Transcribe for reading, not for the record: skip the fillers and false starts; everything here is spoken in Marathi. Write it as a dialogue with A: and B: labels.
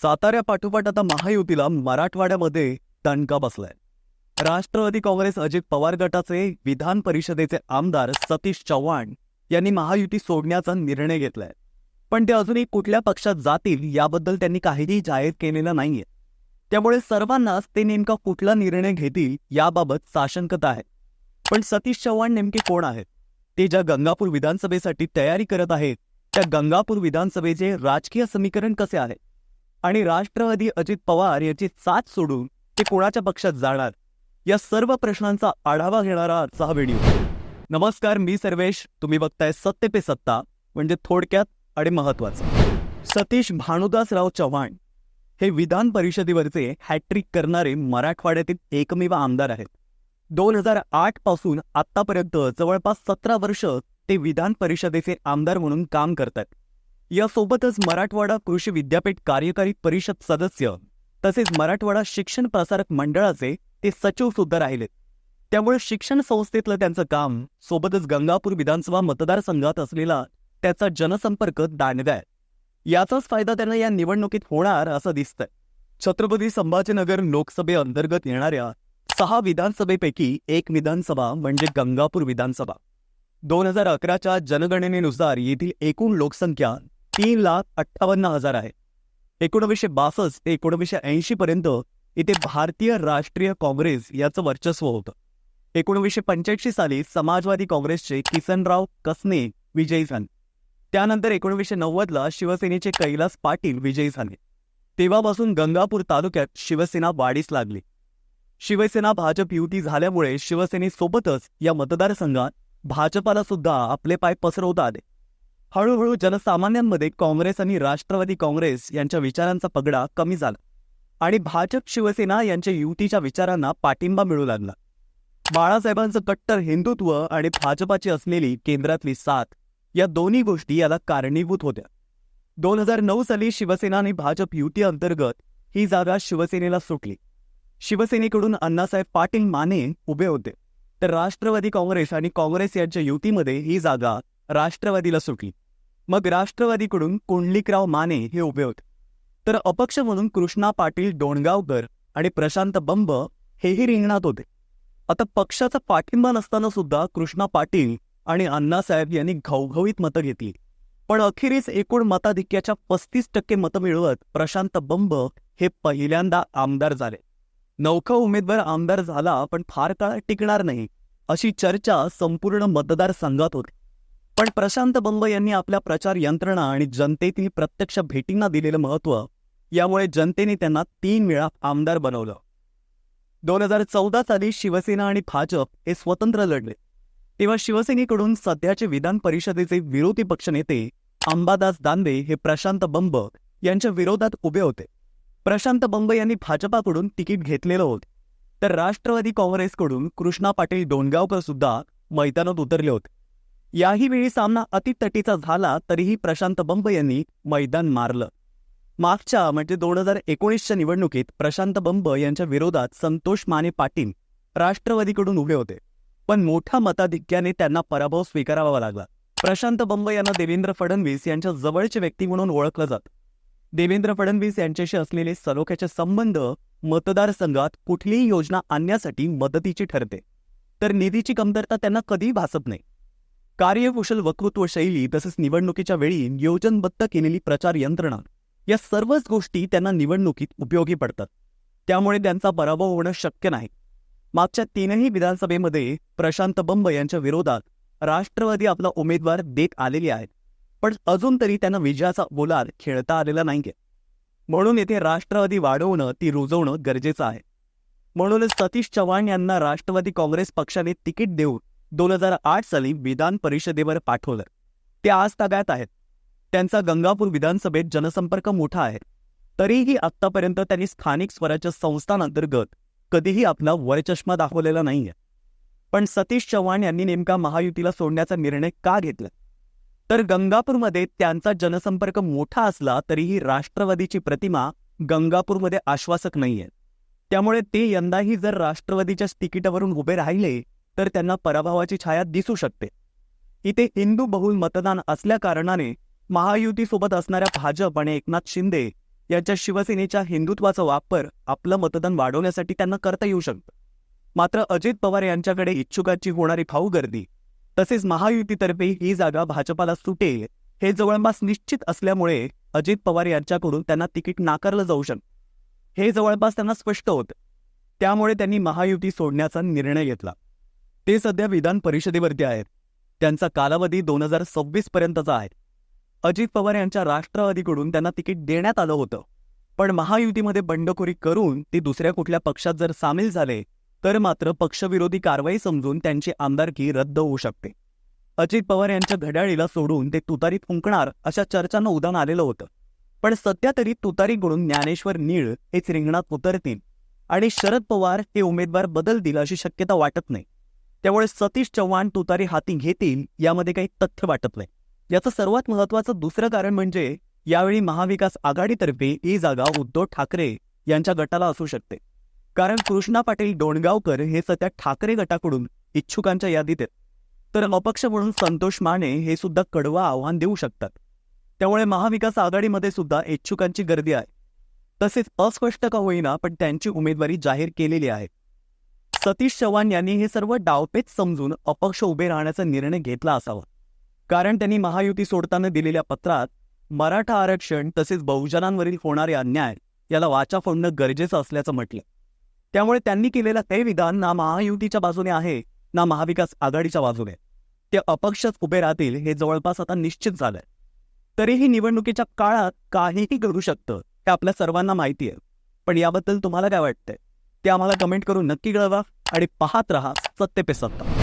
A: साताऱ्यापाठोपाठ आता महायुतीला मराठवाड्यामध्ये दणका बसलाय. राष्ट्रवादी काँग्रेस अजित पवार गटाचे विधान परिषदेचे आमदार सतीश चव्हाण यांनी महायुती सोडण्याचा निर्णय घेतलाय. पण ते अजूनही कुठल्या पक्षात जातील याबद्दल त्यांनी काहीही जाहीर केलेलं नाहीये. त्यामुळे सर्वांनाच ते नेमका कुठला निर्णय घेतील याबाबत साशंकता आहे. पण सतीश चव्हाण नेमके कोण आहेत? ते ज्या गंगापूर विधानसभेसाठी तयारी करत आहेत त्या गंगापूर विधानसभेचे राजकीय समीकरण कसे आहे आणि राष्ट्रवादी अजित पवार याची साथ सोडून ते कोणाच्या पक्षात जाणार, या सर्व प्रश्नांचा आढावा घेणारा आजचा हा व्हिडिओ. नमस्कार, मी सर्वेश. तुम्ही बघताय सत्य पे सत्ता, म्हणजे थोडक्यात आणि महत्वाचं. सतीश भानुदासराव चव्हाण हे विधान परिषदेवरचे हॅट्रिक करणारे मराठवाड्यातील एकमेव आमदार आहेत. 2008 पासून आतापर्यंत जवळपास 17 वर्ष ते विधान परिषदेचे आमदार म्हणून काम करतात. यासोबतच मराठवाडा कृषी विद्यापीठ कार्यकारी परिषद सदस्य तसेच मराठवाडा शिक्षण प्रसारक मंडळाचे ते सचिव सुद्धा राहिलेत. त्यामुळे शिक्षण संस्थेतलं त्यांचं काम सोबतच गंगापूर विधानसभा मतदारसंघात असलेला त्याचा जनसंपर्क दांडगा आहे. याचाच फायदा त्यांना या निवडणुकीत होणार असं दिसतंय. छत्रपती संभाजीनगर लोकसभेअंतर्गत येणाऱ्या 6 विधानसभेपैकी एक विधानसभा म्हणजे गंगापूर विधानसभा. 2011च्या जनगणनेनुसार येथील एकूण लोकसंख्या 3,58,000 आहे. 1962 ते 1980 पर्यंत इथे भारतीय राष्ट्रीय काँग्रेस याचं वर्चस्व होतं. 1985 साली समाजवादी काँग्रेसचे किसनराव कसने विजयी झाले. त्यानंतर 1990ला शिवसेनेचे कैलास पाटील विजयी झाले. तेव्हापासून गंगापूर तालुक्यात शिवसेना वाढीस लागली. शिवसेना भाजप युती झाल्यामुळे शिवसेनेसोबतच या मतदारसंघात भाजपाला सुद्धा आपले पाय पसरवता आले. हळूहळू जनसामान्यांमध्ये काँग्रेस आणि राष्ट्रवादी काँग्रेस यांच्या विचारांचा पगडा कमी झाला आणि भाजप शिवसेना यांच्या युतीच्या विचारांना पाठिंबा मिळू लागला. बाळासाहेबांचं कट्टर हिंदुत्व आणि भाजपाची असलेली केंद्रातली साथ, या दोन्ही गोष्टी याला कारणीभूत होत्या. 2009 साली शिवसेना आणि भाजप युती अंतर्गत ही जागा शिवसेनेला सुटली. शिवसेनेकडून अण्णासाहेब पाटील माने उभे होते, तर राष्ट्रवादी काँग्रेस आणि काँग्रेस यांच्या युतीमध्ये ही जागा राष्ट्रवादीला सुटली. मग राष्ट्रवादीकडून कुंडलिकराव माने हे उभे होते, तर अपक्ष म्हणून कृष्णा पाटील डोणगावकर आणि प्रशांत बंब हेही रिंगणात होते. आता पक्षाचा पाठिंबा नसताना सुद्धा कृष्णा पाटील आणि अण्णासाहेब यांनी घवघवीत मतं घेतली. पण अखेरीस एकूण मताधिक्याच्या 35% मतं मिळवत प्रशांत बंब हे पहिल्यांदा आमदार झाले. नौका उमेदवार आमदार झाला, पण फार काळ टिकणार नाही अशी चर्चा संपूर्ण मतदारसंघात होती. पण प्रशांत बंब यांनी आपल्या प्रचार यंत्रणा आणि जनतेतील प्रत्यक्ष भेटींना दिलेलं महत्त्व, यामुळे जनतेने त्यांना 3 वेळा आमदार बनवलं. 2014 साली शिवसेना आणि भाजप हे स्वतंत्र लढले. तेव्हा शिवसेनेकडून सध्याचे विधान परिषदेचे विरोधी पक्षनेते अंबादास दानवे हे प्रशांत बंब यांच्या विरोधात उभे होते. प्रशांत बंब यांनी भाजपाकडून तिकीट घेतलेलं होते, तर राष्ट्रवादी काँग्रेसकडून कृष्णा पाटील डोणगावकर सुद्धा मैदानात उतरले होते. याही वेळी सामना अतितटीचा झाला, तरीही प्रशांत बंब यांनी मैदान मारलं. मागच्या म्हणजे 2019च्या निवडणुकीत प्रशांत बंब यांच्या विरोधात संतोष माने पाटील राष्ट्रवादीकडून उभे होते, पण मोठ्या मताधिक्याने त्यांना पराभव स्वीकारावा लागला. प्रशांत बंब यांना देवेंद्र फडणवीस यांच्या जवळचे व्यक्ती म्हणून ओळखलं जातं. देवेंद्र फडणवीस यांच्याशी असलेले सलोख्याचे संबंध मतदारसंघात कुठलीही योजना आणण्यासाठी मदतीची ठरते, तर निधीची कमतरता त्यांना कधीही भासत नाही. कार्यकुशल वक्तृत्व शैली तसेच निवडणुकीच्या वेळी नियोजनबद्ध केलेली प्रचार यंत्रणा, या सर्वच गोष्टी त्यांना निवडणुकीत उपयोगी पडतात. त्यामुळे त्यांचा पराभव होणं शक्य नाही. मागच्या 3ही विधानसभेमध्ये प्रशांत बंब यांच्या विरोधात राष्ट्रवादी आपला उमेदवार देत आलेली आहेत, पण अजून तरी त्यांना विजयाचा बोलार खेळता आलेला नाहीये. म्हणून येथे राष्ट्रवादी वाढवणं, ती रुजवणं गरजेचं आहे. म्हणूनच सतीश चव्हाण यांना राष्ट्रवादी काँग्रेस पक्षाने तिकीट देऊन 2008 साली विधान परिषदेवर पाठवलं. ते आज ताब्यात आहेत. त्यांचा गंगापूर विधानसभेत जनसंपर्क मोठा आहे. तरीही आत्तापर्यंत त्यांनी स्थानिक स्वराज्य संस्थांअंतर्गत कधीही आपला वरचष्मा दाखवलेला नाहीये. पण सतीश चव्हाण यांनी नेमका महायुतीला सोडण्याचा निर्णय का घेतला? तर गंगापूरमध्ये त्यांचा जनसंपर्क मोठा असला तरीही राष्ट्रवादीची प्रतिमा गंगापूरमध्ये आश्वासक नाहीये. त्यामुळे ते यंदाही जर राष्ट्रवादीच्या तिकिटावरून उभे राहिले तर त्यांना पराभवाची छाया दिसू शकते. इथे हिंदू बहुल मतदान असल्या कारणाने महायुतीसोबत असणाऱ्या भाजप आणि एकनाथ शिंदे यांच्या शिवसेनेच्या हिंदुत्वाचा वापर आपलं मतदान वाढवण्यासाठी त्यांना करता येऊ शकतं. मात्र अजित पवार यांच्याकडे इच्छुकांची होणारी फाऊ गर्दी तसेच महायुतीतर्फे ही जागा भाजपाला सुटेल हे जवळपास निश्चित असल्यामुळे अजित पवार यांच्याकडून त्यांना तिकीट नाकारलं जाऊ शकतं हे जवळपास त्यांना स्पष्ट होतं. त्यामुळे त्यांनी महायुती सोडण्याचा निर्णय घेतला. ते सध्या विधान परिषदेवरती आहेत. त्यांचा कालावधी 2026 पर्यंतचा आहे. अजित पवार यांच्या राष्ट्रवादीकडून त्यांना तिकीट देण्यात आलं होतं, पण महायुतीमध्ये बंडखोरी करून ते दुसऱ्या कुठल्या पक्षात जर सामील झाले तर मात्र पक्षविरोधी कारवाई समजून त्यांची आमदारकी रद्द होऊ शकते. अजित पवार यांच्या घड्याळीला सोडून ते तुतारी फुंकणार अशा चर्चांना उधाण आलेलं होतं. पण सध्या तरी तुतारीकडून ज्ञानेश्वर नीळ हेच रिंगणात उतरतील आणि शरद पवार हे उमेदवार बदलतील अशी शक्यता वाटत नाही. त्यामुळे सतीश चव्हाण तुतारी हाती घेतील यामध्ये काही तथ्य वाटत नाही. याचं सर्वात महत्त्वाचं दुसरं कारण म्हणजे यावेळी महाविकास आघाडीतर्फे ही जागा उद्धव ठाकरे यांच्या गटाला असू शकते. कारण कृष्णा पाटील डोणगावकर हे सध्या ठाकरे गटाकडून इच्छुकांच्या यादीत आहेत, तर अपक्ष म्हणून संतोष माने हे सुद्धा कडवं आव्हान देऊ शकतात. त्यामुळे महाविकास आघाडीमध्ये सुद्धा इच्छुकांची गर्दी आहे. तसेच अस्पष्ट का होईना पण त्यांची उमेदवारी जाहीर केलेली आहे. सतीश चव्हाण यांनी हे सर्व डावपेच समजून अपक्ष उभे राहण्याचा निर्णय घेतला असावा. कारण त्यांनी महायुती सोडताना दिलेल्या पत्रात मराठा आरक्षण तसेच बहुजनांवरील होणारे अन्याय याला वाचा फोडणं गरजेचं असल्याचं म्हटलं. त्यामुळे त्यांनी केलेलं हे विधान ना महायुतीच्या बाजूने आहे ना महाविकास आघाडीच्या बाजूने. ते अपक्षच उभे राहतील हे जवळपास आता निश्चित झालंय. तरीही निवडणुकीच्या काळात काहीही घडू शकतं हे आपल्या सर्वांना माहिती आहे. पण याबद्दल तुम्हाला काय वाटतंय ते आम्हाला कमेंट करून नक्की कळवा आणि पाहत रहा सत्य पे सत्ता.